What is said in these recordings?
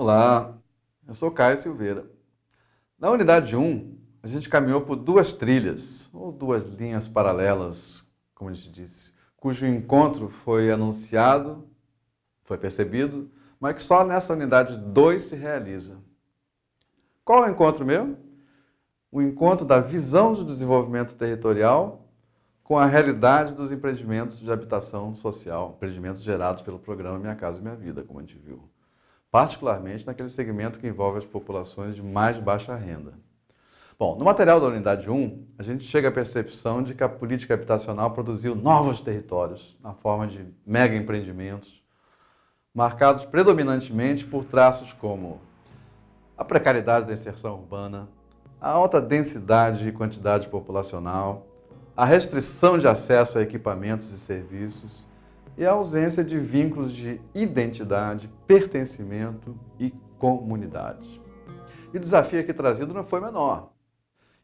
Olá, eu sou Caio Silveira. Na unidade 1, a gente caminhou por duas trilhas, ou duas linhas paralelas, como a gente disse, cujo encontro foi anunciado, foi percebido, mas que só nessa unidade 2 se realiza. Qual é o encontro mesmo? O encontro da visão de desenvolvimento territorial com a realidade dos empreendimentos de habitação social, empreendimentos gerados pelo programa Minha Casa Minha Vida, como a gente viu. Particularmente naquele segmento que envolve as populações de mais baixa renda. Bom, no material da unidade 1, a gente chega à percepção de que a política habitacional produziu novos territórios, na forma de mega empreendimentos, marcados predominantemente por traços como a precariedade da inserção urbana, a alta densidade e quantidade populacional, a restrição de acesso a equipamentos e serviços e a ausência de vínculos de identidade, pertencimento e comunidade. E o desafio aqui trazido não foi menor.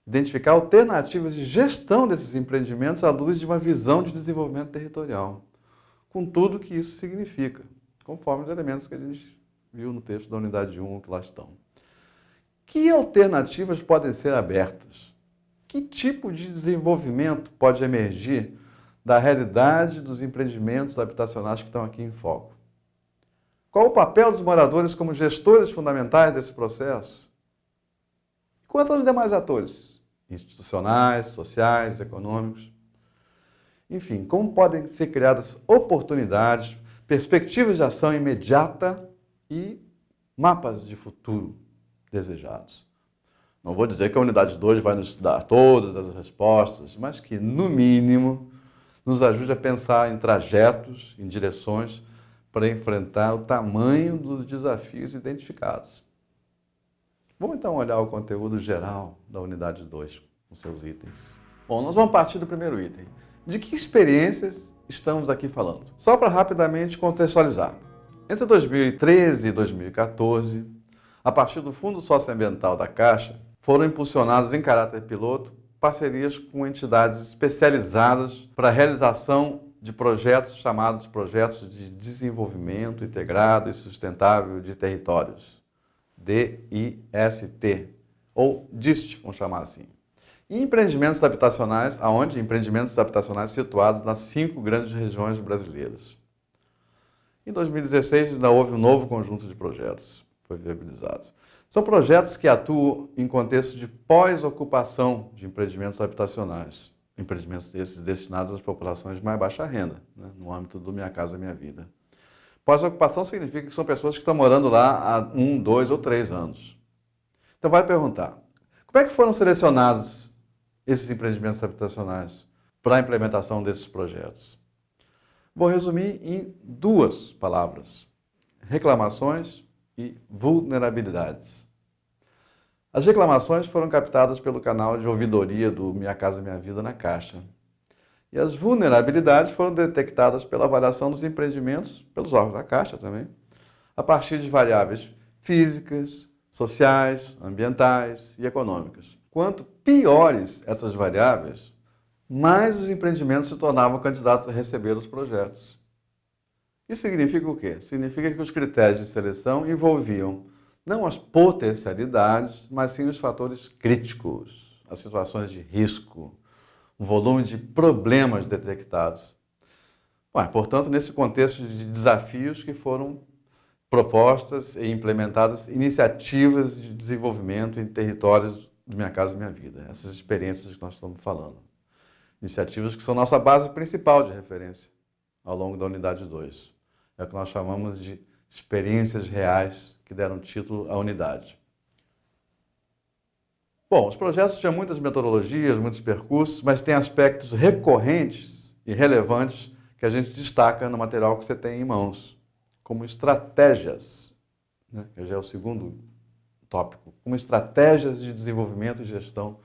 Identificar alternativas de gestão desses empreendimentos à luz de uma visão de desenvolvimento territorial, com tudo que isso significa, conforme os elementos que a gente viu no texto da unidade 1 que lá estão. Que alternativas podem ser abertas? Que tipo de desenvolvimento pode emergir da realidade dos empreendimentos habitacionais que estão aqui em foco? Qual o papel dos moradores como gestores fundamentais desse processo? Quanto aos demais atores, institucionais, sociais, econômicos? Enfim, como podem ser criadas oportunidades, perspectivas de ação imediata e mapas de futuro desejados? Não vou dizer que a unidade 2 vai nos dar todas as respostas, mas que, no mínimo, nos ajude a pensar em trajetos, em direções para enfrentar o tamanho dos desafios identificados. Vamos então olhar o conteúdo geral da unidade 2, com seus itens. Bom, nós vamos partir do primeiro item. De que experiências estamos aqui falando? Só para rapidamente contextualizar. Entre 2013 e 2014, a partir do Fundo Socioambiental da Caixa, foram impulsionados em caráter piloto parcerias com entidades especializadas para a realização de projetos chamados Projetos de Desenvolvimento Integrado e Sustentável de Territórios, DIST, ou DIST, vamos chamar assim. E empreendimentos habitacionais, empreendimentos habitacionais situados nas 5 grandes regiões brasileiras. Em 2016, ainda houve um novo conjunto de projetos, foi viabilizado. São projetos que atuam em contexto de pós-ocupação de empreendimentos habitacionais. Empreendimentos esses destinados às populações de mais baixa renda, né, no âmbito do Minha Casa Minha Vida. Pós-ocupação significa que são pessoas que estão morando lá há 1, 2 ou 3 anos. Então vai perguntar, como é que foram selecionados esses empreendimentos habitacionais para a implementação desses projetos? Vou resumir em 2 palavras: reclamações e vulnerabilidades. As reclamações foram captadas pelo canal de ouvidoria do Minha Casa Minha Vida na Caixa. E as vulnerabilidades foram detectadas pela avaliação dos empreendimentos, pelos órgãos da Caixa também, a partir de variáveis físicas, sociais, ambientais e econômicas. Quanto piores essas variáveis, mais os empreendimentos se tornavam candidatos a receber os projetos. Isso significa o quê? Significa que os critérios de seleção envolviam não as potencialidades, mas sim os fatores críticos, as situações de risco, o volume de problemas detectados. Portanto, nesse contexto de desafios que foram propostas e implementadas iniciativas de desenvolvimento em territórios de Minha Casa Minha Vida, essas experiências que nós estamos falando. Iniciativas que são nossa base principal de referência ao longo da unidade 2. É o que nós chamamos de experiências reais que deram título à unidade. Bom, os projetos tinham muitas metodologias, muitos percursos, mas tem aspectos recorrentes e relevantes que a gente destaca no material que você tem em mãos, como estratégias, né, que já é o segundo tópico, como estratégias de desenvolvimento e gestão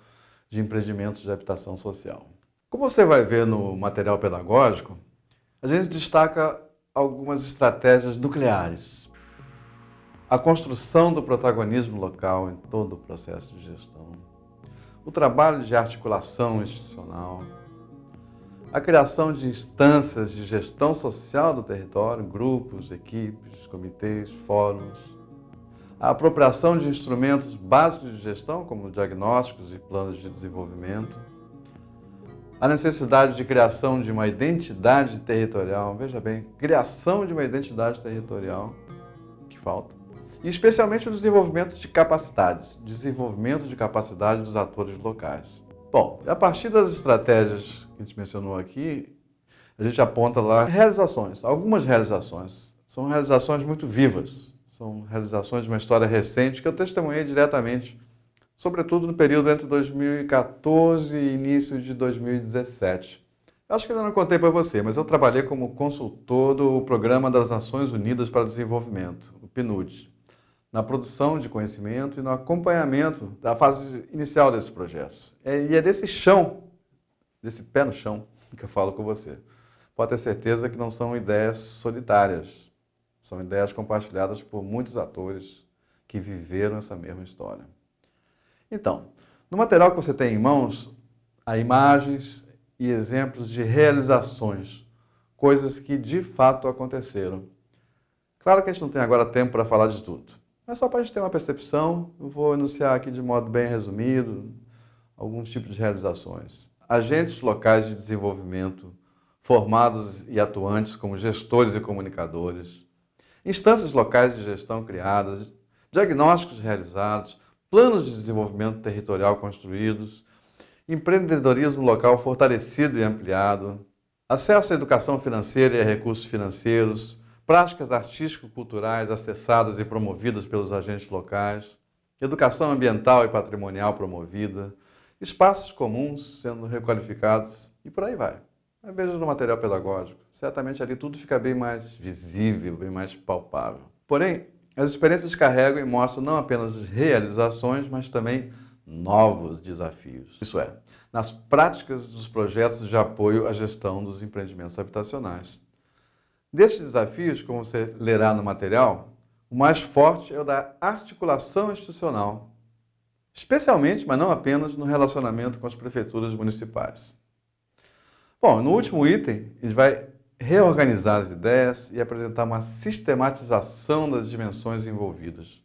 de empreendimentos de habitação social. Como você vai ver no material pedagógico, a gente destaca algumas estratégias nucleares. A construção do protagonismo local em todo o processo de gestão. O trabalho de articulação institucional. A criação de instâncias de gestão social do território, grupos, equipes, comitês, fóruns. a apropriação de instrumentos básicos de gestão, como diagnósticos e planos de desenvolvimento, a necessidade de criação de uma identidade territorial, veja bem, criação de uma identidade territorial, que falta, e especialmente o desenvolvimento de capacidade dos atores locais. Bom, a partir das estratégias que a gente mencionou aqui, a gente aponta lá realizações, algumas realizações. São realizações muito vivas, são realizações de uma história recente que eu testemunhei diretamente, sobretudo no período entre 2014 e início de 2017. Acho que ainda não contei para você, mas eu trabalhei como consultor do Programa das Nações Unidas para o Desenvolvimento, o PNUD, na produção de conhecimento e no acompanhamento da fase inicial desses projetos. E é desse chão, desse pé no chão, que eu falo com você. Pode ter certeza que não são ideias solitárias, são ideias compartilhadas por muitos atores que viveram essa mesma história. Então, no material que você tem em mãos, há imagens e exemplos de realizações, coisas que de fato aconteceram. Claro que a gente não tem agora tempo para falar de tudo, mas só para a gente ter uma percepção, eu vou enunciar aqui de modo bem resumido alguns tipos de realizações. Agentes locais de desenvolvimento, formados e atuantes como gestores e comunicadores, instâncias locais de gestão criadas, diagnósticos realizados, planos de desenvolvimento territorial construídos, empreendedorismo local fortalecido e ampliado, acesso à educação financeira e a recursos financeiros, práticas artístico-culturais acessadas e promovidas pelos agentes locais, educação ambiental e patrimonial promovida, espaços comuns sendo requalificados e por aí vai. Aí veja no material pedagógico, certamente ali tudo fica bem mais visível, bem mais palpável. Porém, as experiências carregam e mostram não apenas realizações, mas também novos desafios. Isso é, nas práticas dos projetos de apoio à gestão dos empreendimentos habitacionais. Destes desafios, como você lerá no material, o mais forte é o da articulação institucional, especialmente, mas não apenas, no relacionamento com as prefeituras municipais. Bom, no último item, a gente vai reorganizar as ideias e apresentar uma sistematização das dimensões envolvidas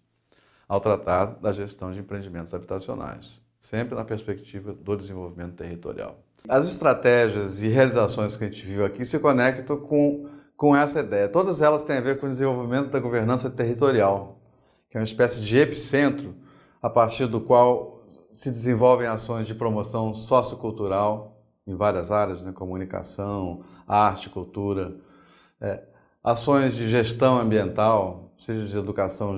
ao tratar da gestão de empreendimentos habitacionais, sempre na perspectiva do desenvolvimento territorial. As estratégias e realizações que a gente viu aqui se conectam com essa ideia. Todas elas têm a ver com o desenvolvimento da governança territorial, que é uma espécie de epicentro a partir do qual se desenvolvem ações de promoção sociocultural em várias áreas, né? Comunicação, arte, cultura, ações de gestão ambiental, seja de educação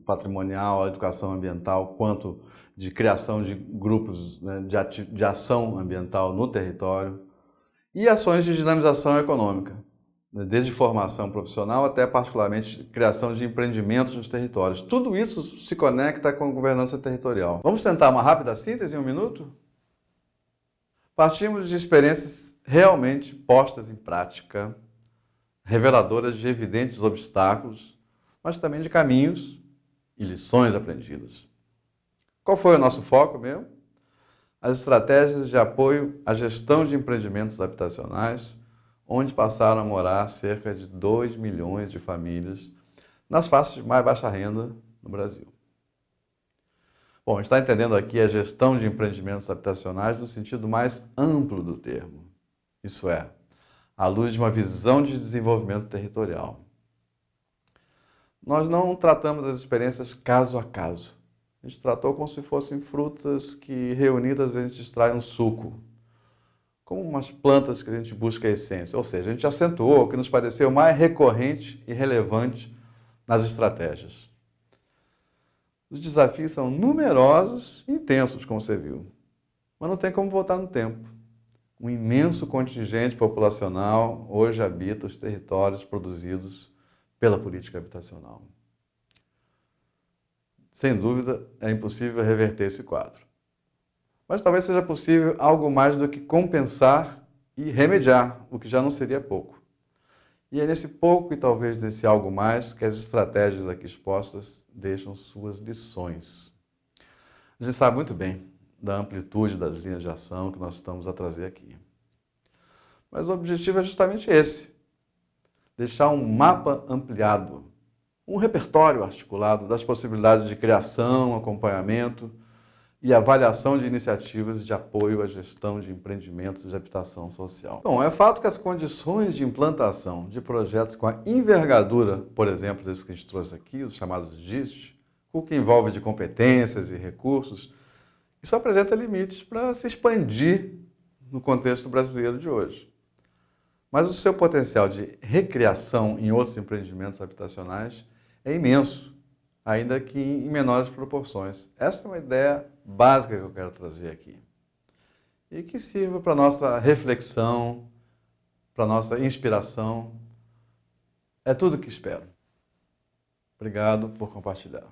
patrimonial, educação ambiental, quanto de criação de grupos, né, de ação ambiental no território, e ações de dinamização econômica, né, desde formação profissional até, particularmente, criação de empreendimentos nos territórios. Tudo isso se conecta com a governança territorial. Vamos tentar uma rápida síntese em um minuto? Partimos de experiências realmente postas em prática, reveladoras de evidentes obstáculos, mas também de caminhos e lições aprendidas. Qual foi o nosso foco mesmo? As estratégias de apoio à gestão de empreendimentos habitacionais, onde passaram a morar cerca de 2 milhões de famílias nas faixas de mais baixa renda no Brasil. Bom, a gente está entendendo aqui a gestão de empreendimentos habitacionais no sentido mais amplo do termo, isso é, à luz de uma visão de desenvolvimento territorial. Nós não tratamos as experiências caso a caso. A gente tratou como se fossem frutas que, reunidas, a gente extrai um suco, como umas plantas que a gente busca a essência. Ou seja, a gente acentuou o que nos pareceu mais recorrente e relevante nas estratégias. Os desafios são numerosos e intensos, como você viu, mas não tem como voltar no tempo. Um imenso contingente populacional hoje habita os territórios produzidos pela política habitacional. Sem dúvida, é impossível reverter esse quadro. Mas talvez seja possível algo mais do que compensar e remediar, o que já não seria pouco. E é nesse pouco e talvez nesse algo mais que as estratégias aqui expostas deixam suas lições. A gente sabe muito bem da amplitude das linhas de ação que nós estamos a trazer aqui. Mas o objetivo é justamente esse: deixar um mapa ampliado, um repertório articulado das possibilidades de criação, acompanhamento e avaliação de iniciativas de apoio à gestão de empreendimentos de habitação social. Bom, é fato que as condições de implantação de projetos com a envergadura, por exemplo, desses que a gente trouxe aqui, os chamados GIST, o que envolve de competências e recursos, isso apresenta limites para se expandir no contexto brasileiro de hoje. Mas o seu potencial de recriação em outros empreendimentos habitacionais é imenso, ainda que em menores proporções. Essa é uma ideia básica que eu quero trazer aqui. E que sirva para a nossa reflexão, para a nossa inspiração. É tudo o que espero. Obrigado por compartilhar.